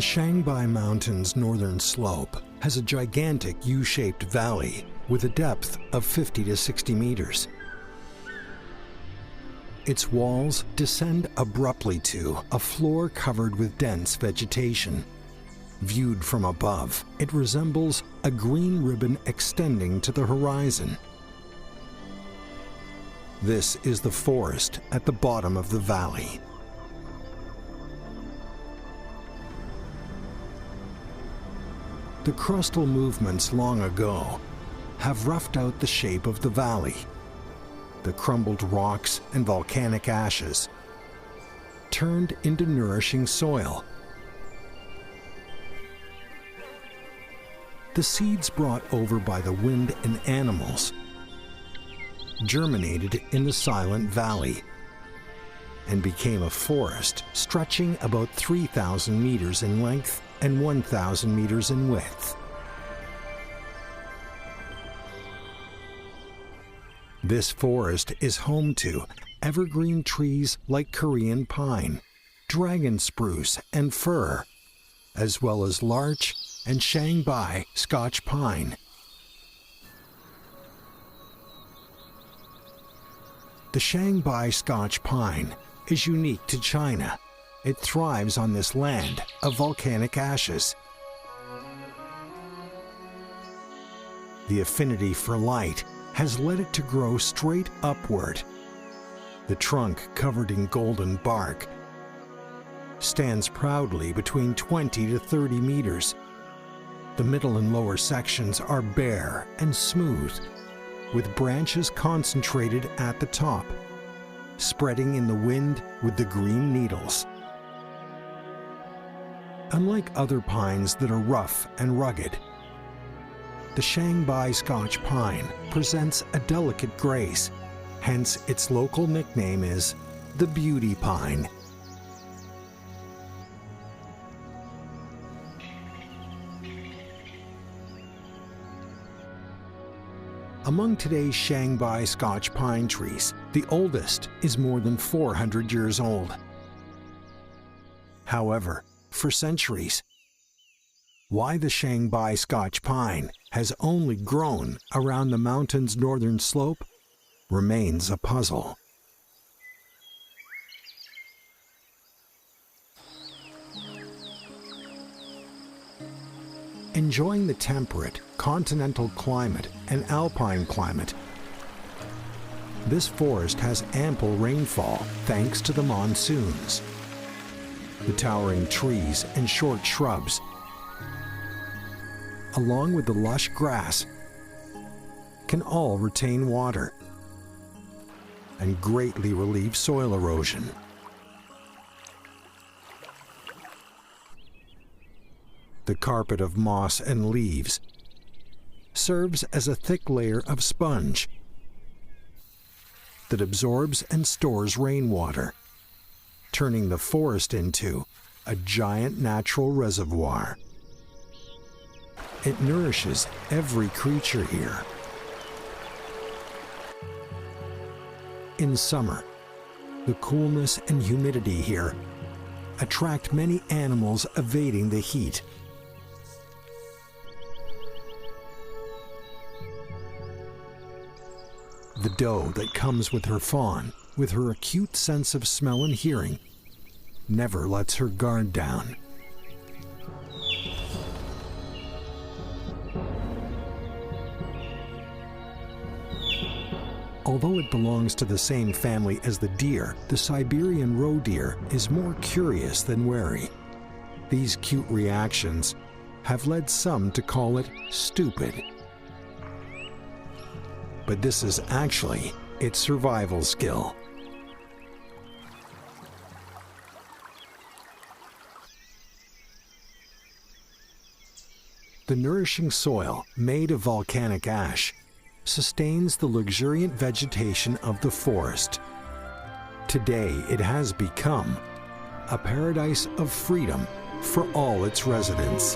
Changbai Mountain's northern slope has a gigantic U-shaped valley with a depth of 50 to 60 meters. Its walls descend abruptly to a floor covered with dense vegetation. Viewed from above, it resembles a green ribbon extending to the horizon. This is the forest at the bottom of the valley. The crustal movements long ago have roughed out the shape of the valley. The crumbled rocks and volcanic ashes turned into nourishing soil. The seeds brought over by the wind and animals germinated in the silent valley and became a forest stretching about 3,000 meters in length and 1,000 meters in width. This forest is home to evergreen trees like Korean pine, dragon spruce, and fir, as well as larch and Changbai Scotch pine. The Changbai Scotch pine is unique to China. It thrives on this land of volcanic ashes. The affinity for light has led it to grow straight upward. The trunk, covered in golden bark, stands proudly between 20 to 30 meters. The middle and lower sections are bare and smooth, with branches concentrated at the top, spreading in the wind with the green needles. Unlike other pines that are rough and rugged, the Changbai Scotch pine presents a delicate grace, hence its local nickname is the beauty pine. Among today's Changbai Scotch pine trees, the oldest is more than 400 years old. However, for centuries, why the Changbai Scotch pine has only grown around the mountain's northern slope remains a puzzle. Enjoying the temperate, continental climate and alpine climate, this forest has ample rainfall thanks to the monsoons. The towering trees and short shrubs, along with the lush grass, can all retain water and greatly relieve soil erosion. The carpet of moss and leaves serves as a thick layer of sponge that absorbs and stores rainwater, turning the forest into a giant natural reservoir. It nourishes every creature here. In summer, the coolness and humidity here attract many animals evading the heat. The doe that comes with her fawn, with her acute sense of smell and hearing, never lets her guard down. Although it belongs to the same family as the deer, the Siberian roe deer is more curious than wary. These cute reactions have led some to call it stupid. But this is actually its survival skill. The nourishing soil, made of volcanic ash, sustains the luxuriant vegetation of the forest. Today, it has become a paradise of freedom for all its residents.